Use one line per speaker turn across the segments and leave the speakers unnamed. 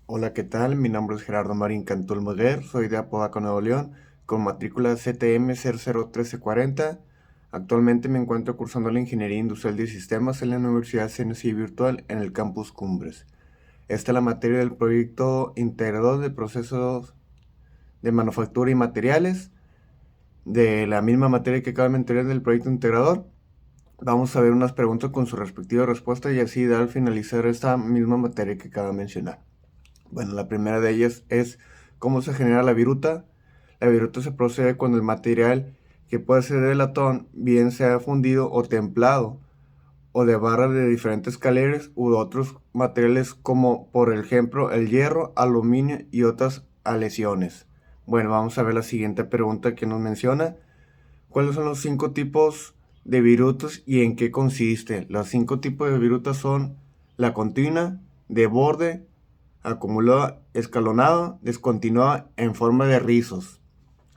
Hola, ¿qué tal? Mi nombre es Gerardo Marín Cantul Muguer, soy de Apodaca, Nuevo León, con matrícula CTM 001340. Actualmente me encuentro cursando la Ingeniería Industrial de Sistemas en la Universidad CNCI Virtual en el Campus Cumbres. Esta es la materia del proyecto integrador de procesos de manufactura y materiales, de la misma materia que acaba de mencionar del proyecto integrador. Vamos a ver unas preguntas con su respectiva respuesta y así dar al finalizar esta misma materia que acaba de mencionar. Bueno, la primera de ellas es cómo se genera la viruta. La viruta se procede cuando el material, que puede ser de latón, bien sea fundido o templado, o de barras de diferentes calibres u otros materiales como por ejemplo el hierro, aluminio y otras aleaciones. Bueno, vamos a ver la siguiente pregunta que nos menciona. ¿Cuáles son los 5 tipos de virutas y en qué consiste? Los 5 tipos de virutas son la continua, de borde, acumulada, escalonada, descontinuada en forma de rizos.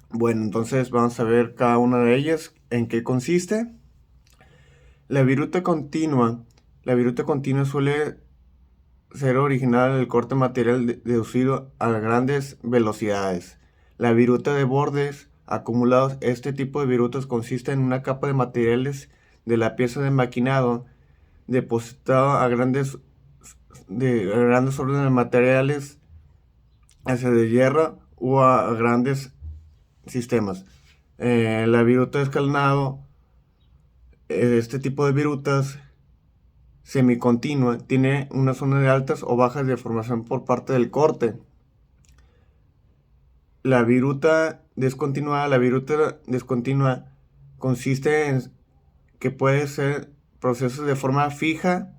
Bueno, entonces vamos a ver cada una de ellas en qué consiste. La viruta continua. La viruta continua suele ser original del corte material deducido a grandes velocidades. La viruta de bordes acumulados. Este tipo de virutas consiste en una capa de materiales de la pieza de maquinado depositada a grandes órdenes de materiales hacia de hierro o a grandes sistemas. La viruta de escalonado, este tipo de virutas semicontinua, tiene una zona de altas o bajas de formación por parte del corte. La viruta descontinua consiste en que puede ser procesos de forma fija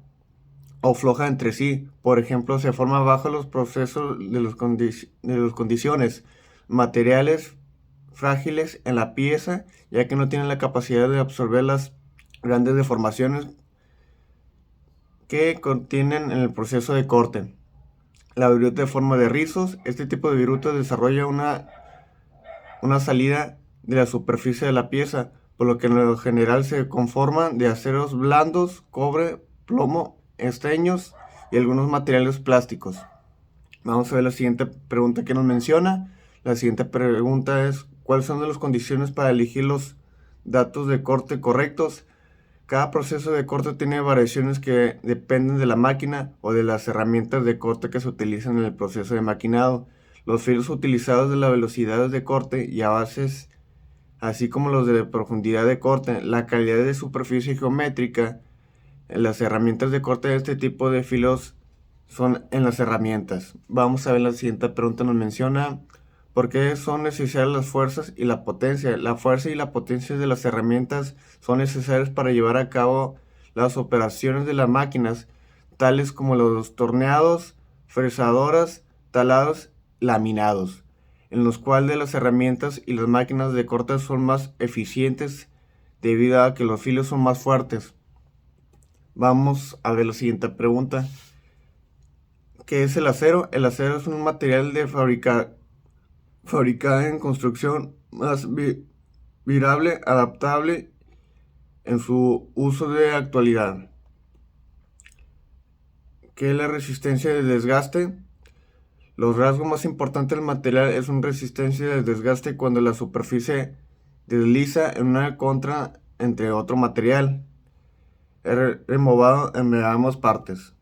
o floja entre sí. Por ejemplo, se forma bajo los procesos de las condiciones materiales frágiles en la pieza, ya que no tienen la capacidad de absorber las grandes deformaciones que contienen en el proceso de corte. La viruta de forma de rizos. Este tipo de viruta desarrolla una salida de la superficie de la pieza, por lo que en lo general se conforman de aceros blandos, cobre, plomo, esteños y algunos materiales plásticos. Vamos a ver la siguiente pregunta que nos menciona. La siguiente pregunta es: ¿cuáles son las condiciones para elegir los datos de corte correctos? Cada proceso de corte tiene variaciones que dependen de la máquina o de las herramientas de corte que se utilizan en el proceso de maquinado. Los filos utilizados de la velocidad de corte y a bases, así como los de profundidad de corte, la calidad de superficie geométrica, las herramientas de corte de este tipo de filos son en las herramientas. Vamos a ver la siguiente pregunta. Nos menciona: ¿por qué son necesarias las fuerzas y la potencia? La fuerza y la potencia de las herramientas son necesarias para llevar a cabo las operaciones de las máquinas, tales como los torneados, fresadoras, talados, laminados, en los cuales las herramientas y las máquinas de corte son más eficientes debido a que los filos son más fuertes. Vamos a ver la siguiente pregunta. ¿Qué es el acero? El acero es un material de fabricado en construcción más virable, adaptable en su uso de actualidad. ¿Qué es la resistencia de desgaste? Los rasgos más importantes del material es una resistencia de desgaste cuando la superficie desliza en una contra entre otro material. Es removado en ambas partes.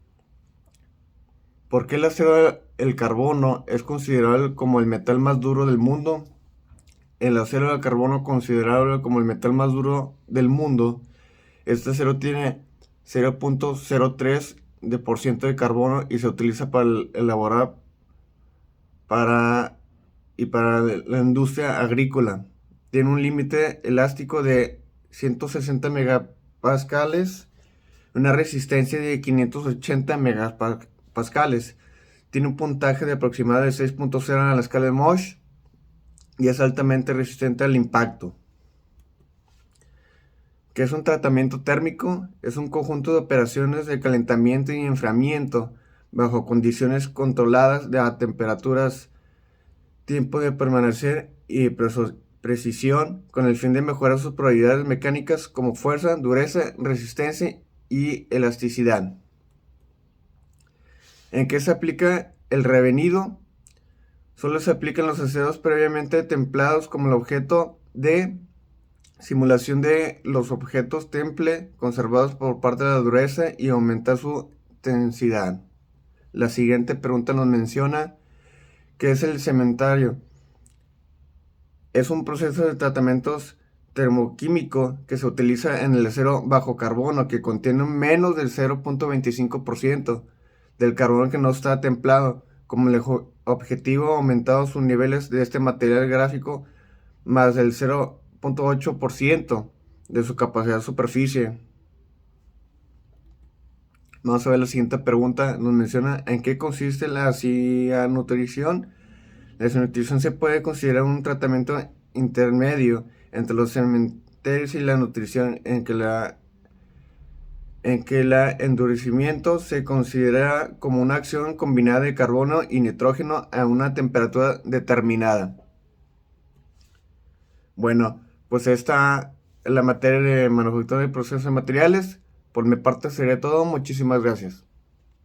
¿Por qué el acero, el carbono, es considerado como el metal más duro del mundo? El acero de carbono, considerado como el metal más duro del mundo, este acero tiene 0.03% de carbono y se utiliza para elaborar para la industria agrícola. Tiene un límite elástico de 160 megapascales, una resistencia de 580 megapascales. Tiene un puntaje de aproximadamente 6.0 en la escala de Mohs y es altamente resistente al impacto. ¿Qué es un tratamiento térmico? Es un conjunto de operaciones de calentamiento y enfriamiento bajo condiciones controladas de a temperaturas, tiempo de permanecer y precisión, con el fin de mejorar sus propiedades mecánicas como fuerza, dureza, resistencia y elasticidad. ¿En qué se aplica el revenido solo se aplica en los aceros previamente templados como el objeto de simulación de los objetos temple conservados por parte de la dureza y aumentar su densidad. La siguiente pregunta nos menciona qué es el cementario. Es un proceso de tratamientos termoquímico que se utiliza en el acero bajo carbono que contiene menos del 0.25% del carbono que no está templado. Como el objetivo ha aumentado sus niveles de este material gráfico más del 0.8% de su capacidad de superficie. Vamos a ver la siguiente pregunta. Nos menciona en qué consiste la cianutrición. La cianutrición se puede considerar un tratamiento intermedio entre los cementerios y la nutrición en que el endurecimiento se considera como una acción combinada de carbono y nitrógeno a una temperatura determinada. Bueno, pues esta es la materia de manufactura y proceso de materiales. Por mi parte sería todo. Muchísimas gracias.